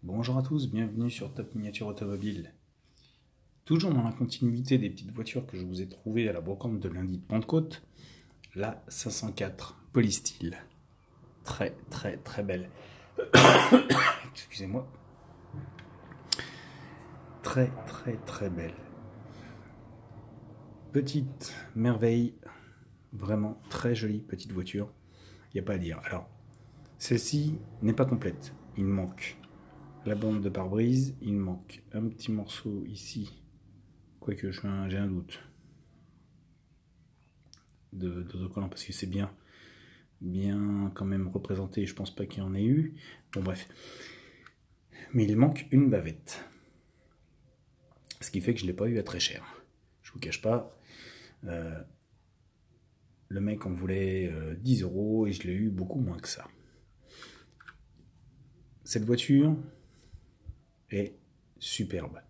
Bonjour à tous, bienvenue sur Top Miniature Automobile. Toujours dans la continuité des petites voitures que je vous ai trouvées à la brocante de lundi de Pentecôte, la 504 Polystyle. Très très très belle. Excusez-moi. Très très très belle. Petite merveille, vraiment très jolie petite voiture. Il n'y a pas à dire. Alors, celle-ci n'est pas complète. Il manque la bande de pare-brise, il manque un petit morceau ici. Quoique j'ai un doute d'autocollant parce que c'est bien quand même représenté. Je pense pas qu'il y en ait eu. Bon bref. Mais il manque une bavette. Ce qui fait que je ne l'ai pas eu à très cher. Je vous cache pas. Le mec en voulait 10 € et je l'ai eu beaucoup moins que ça. Cette voiture est superbe.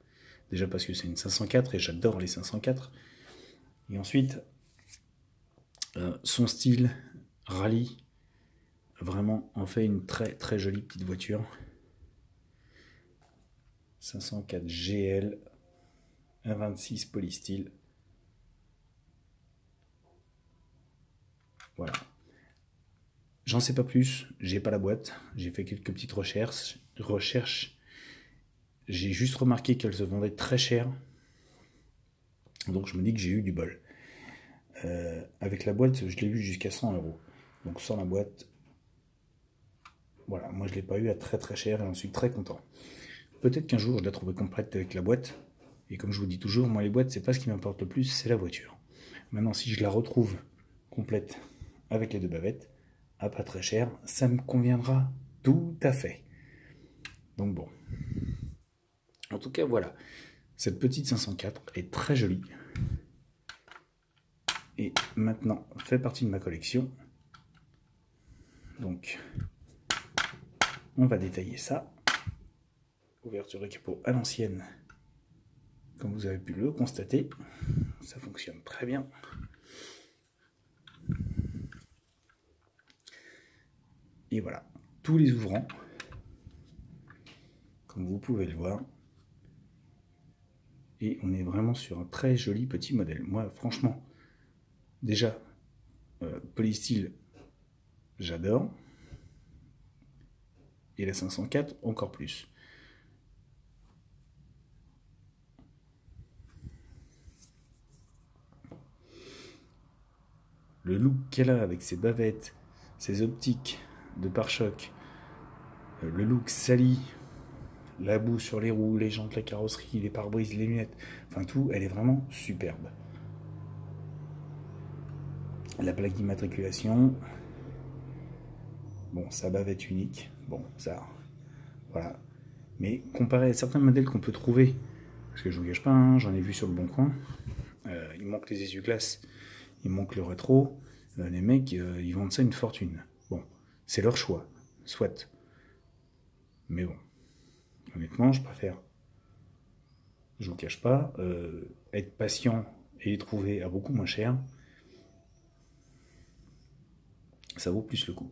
Déjà parce que c'est une 504 et j'adore les 504. Et ensuite, son style rallye vraiment en fait une très très jolie petite voiture. 504 GL 1.26 Polystyle. Voilà. J'en sais pas plus, j'ai pas la boîte, j'ai fait quelques petites recherches. J'ai juste remarqué qu'elle se vendait très cher. Donc je me dis que j'ai eu du bol. Avec la boîte, je l'ai eu jusqu'à 100 €. Donc sans la boîte, voilà, moi je l'ai pas eu à très très cher et j'en suis très content. Peut-être qu'un jour je la trouverai complète avec la boîte. Et comme je vous dis toujours, moi les boîtes, c'est pas ce qui m'importe le plus, c'est la voiture. Maintenant, si je la retrouve complète avec les deux bavettes, à pas très cher, ça me conviendra tout à fait. Donc bon. En tout cas, voilà. Cette petite 504 est très jolie. Et maintenant, fait partie de ma collection. Donc, on va détailler ça. Ouverture de capot à l'ancienne. Comme vous avez pu le constater, ça fonctionne très bien. Et voilà, tous les ouvrants, comme vous pouvez le voir. Et on est vraiment sur un très joli petit modèle. Moi, franchement, déjà, Polystyle, j'adore. Et la 504, encore plus. Le look qu'elle a avec ses bavettes, ses optiques de pare-choc, le look sali, la boue sur les roues, les jantes, la carrosserie, les pare-brises, les lunettes, enfin tout, elle est vraiment superbe. La plaque d'immatriculation, bon, sa bavette unique, bon, ça, voilà. Mais comparé à certains modèles qu'on peut trouver, parce que je vous cache pas, hein, j'en ai vu sur le bon coin, il manque les essuie-glaces, il manque le rétro, les mecs, ils vendent ça une fortune. Bon, c'est leur choix, soit. Mais bon, honnêtement, je préfère, je vous cache pas, être patient et les trouver à beaucoup moins cher, ça vaut plus le coup.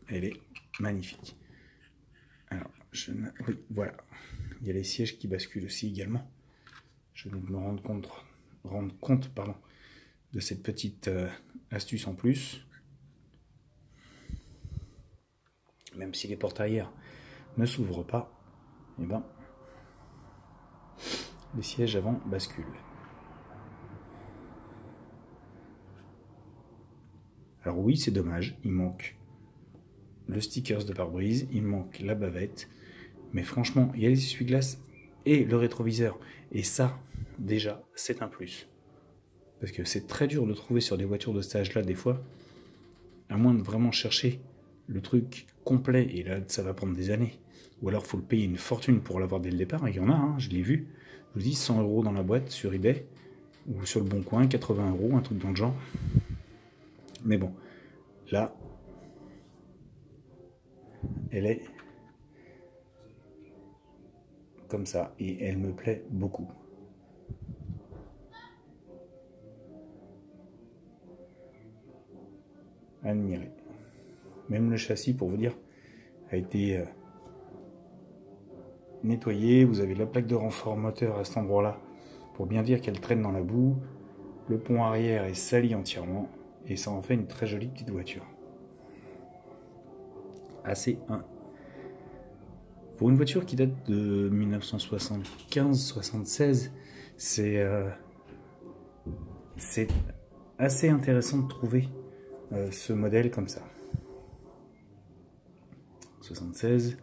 Elle est magnifique. Alors, oui, voilà. Il y a les sièges qui basculent aussi également. Je vais me rendre compte de cette petite astuce en plus. Même si les portes arrière ne s'ouvrent pas, eh ben, les sièges avant basculent. Alors oui, c'est dommage, il manque le stickers de pare-brise, il manque la bavette, mais franchement, il y a les essuie-glaces et le rétroviseur. Et ça, déjà, c'est un plus. Parce que c'est très dur de trouver sur des voitures de cet âge-là, des fois, à moins de vraiment chercher le truc complet, et là, ça va prendre des années. Ou alors, il faut le payer une fortune pour l'avoir dès le départ, et il y en a, hein, je l'ai vu. Je vous dis, 100 € dans la boîte sur eBay, ou sur le Bon Coin, 80 €, un truc dans le genre. Mais bon, là, elle est comme ça, et elle me plaît beaucoup. Admiré. Même le châssis, pour vous dire, a été nettoyée. Vous avez la plaque de renfort moteur à cet endroit-là pour bien dire qu'elle traîne dans la boue. Le pont arrière est sali entièrement et ça en fait une très jolie petite voiture. AC1. Pour une voiture qui date de 1975-76, c'est assez intéressant de trouver ce modèle comme ça. 76,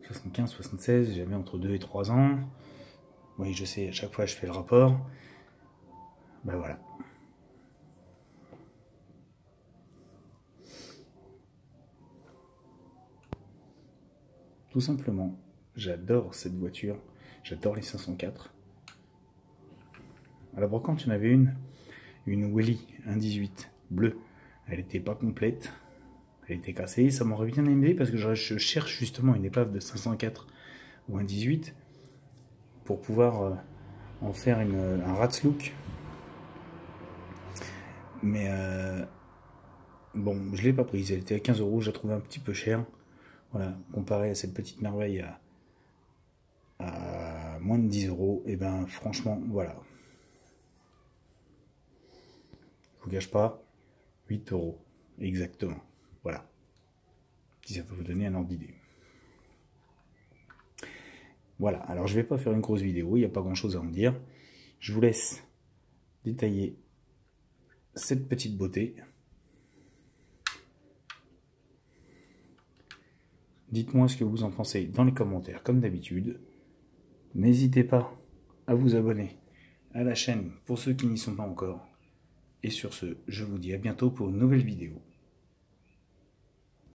75, 76, j'avais entre 2 et 3 ans. Oui, je sais, à chaque fois je fais le rapport. Ben voilà. Tout simplement, j'adore cette voiture. J'adore les 504. À la brocante, il y en avait une Welly 1.18 bleue. Elle n'était pas complète. Elle était cassée. Ça m'aurait bien aimé parce que je cherche justement une épave de 504 ou un 18 pour pouvoir en faire un Ratslook. Mais bon, je ne l'ai pas prise. Elle était à 15 €. Je la trouvais un petit peu chère. Voilà, comparé à cette petite merveille à moins de 10 €, et ben franchement, voilà. Je vous gâche pas, 8 € exactement. Voilà. Si ça peut vous donner un ordre d'idée. Voilà, alors je vais pas faire une grosse vidéo, il n'y a pas grand chose à en dire. Je vous laisse détailler cette petite beauté. Dites-moi ce que vous en pensez dans les commentaires, comme d'habitude. N'hésitez pas à vous abonner à la chaîne pour ceux qui n'y sont pas encore. Et sur ce, je vous dis à bientôt pour une nouvelle vidéo.